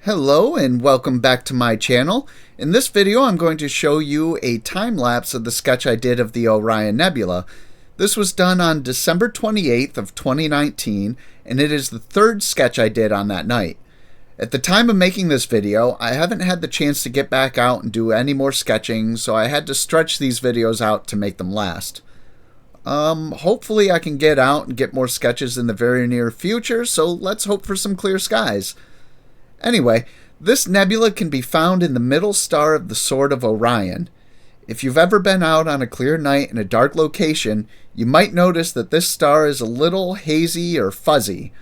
Hello and welcome back to my channel. In this video I'm going to show you a time-lapse of the sketch I did of the Orion Nebula. This was done on December 28th of 2019 and it is the third sketch I did on that night. At the time of making this video I haven't had the chance to get back out and do any more sketching, so I had to stretch these videos out to make them last. Hopefully I can get out and get more sketches in the very near future, so let's hope for some clear skies. Anyway, this nebula can be found in the middle star of the Sword of Orion. If you've ever been out on a clear night in a dark location, you might notice that this star is a little hazy or fuzzy.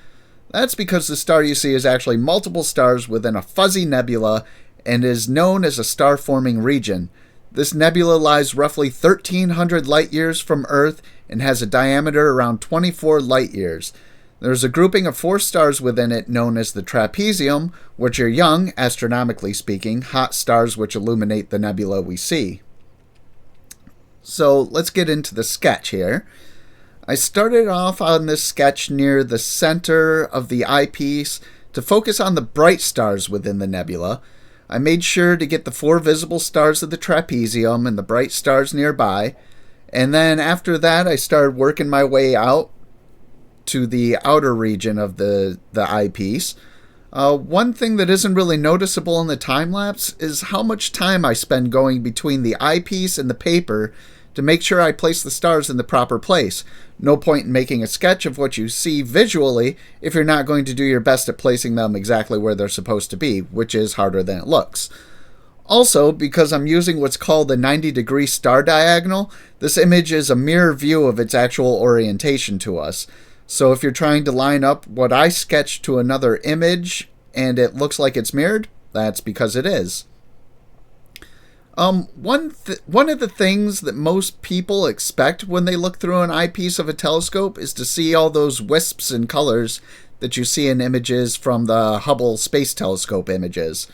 That's because the star you see is actually multiple stars within a fuzzy nebula and is known as a star-forming region. This nebula lies roughly 1,300 light-years from Earth and has a diameter around 24 light-years. There's a grouping of 4 stars within it known as the trapezium, which are young, astronomically speaking, hot stars which illuminate the nebula we see. So let's get into the sketch here. I started off on this sketch near the center of the eyepiece to focus on the bright stars within the nebula. I made sure to get the 4 visible stars of the trapezium and the bright stars nearby, and then after that I started working my way out to the outer region of the eyepiece. One thing that isn't really noticeable in the time-lapse is how much time I spend going between the eyepiece and the paper to make sure I place the stars in the proper place. No point in making a sketch of what you see visually if you're not going to do your best at placing them exactly where they're supposed to be, which is harder than it looks. Also, because I'm using what's called a 90-degree star diagonal, this image is a mirror view of its actual orientation to us. So if you're trying to line up what I sketched to another image and it looks like it's mirrored, that's because it is. One of the things that most people expect when they look through an eyepiece of a telescope is to see all those wisps and colors that you see in images from the Hubble Space Telescope images.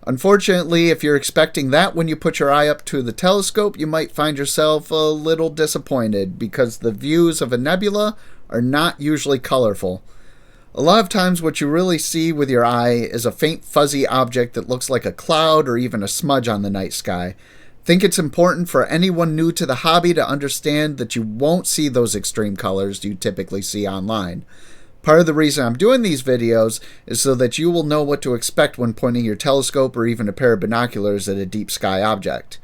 Unfortunately, if you're expecting that when you put your eye up to the telescope, you might find yourself a little disappointed because the views of a nebula are not usually colorful. A lot of times what you really see with your eye is a faint fuzzy object that looks like a cloud or even a smudge on the night sky. I think it's important for anyone new to the hobby to understand that you won't see those extreme colors you typically see online. Part of the reason I'm doing these videos is so that you will know what to expect when pointing your telescope or even a pair of binoculars at a deep sky object.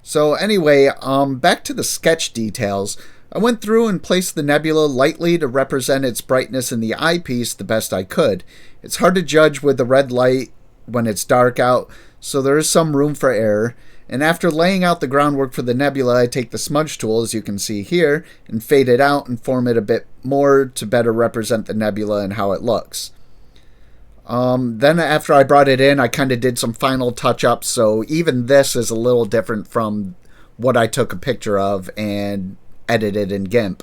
So anyway, back to the sketch details. I went through and placed the nebula lightly to represent its brightness in the eyepiece the best I could. It's hard to judge with the red light when it's dark out, so there is some room for error. And after laying out the groundwork for the nebula, I take the smudge tool, as you can see here, and fade it out and form it a bit more to better represent the nebula and how it looks. Then after I brought it in, I kind of did some final touch-ups, so even this is a little different from what I took a picture of and edited in GIMP.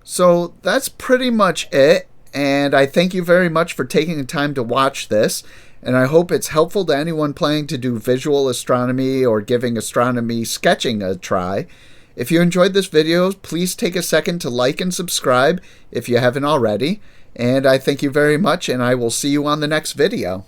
So that's pretty much it, and I thank you very much for taking the time to watch this, and I hope it's helpful to anyone planning to do visual astronomy or giving astronomy sketching a try. If you enjoyed this video, please take a second to like and subscribe if you haven't already, and I thank you very much, and I will see you on the next video.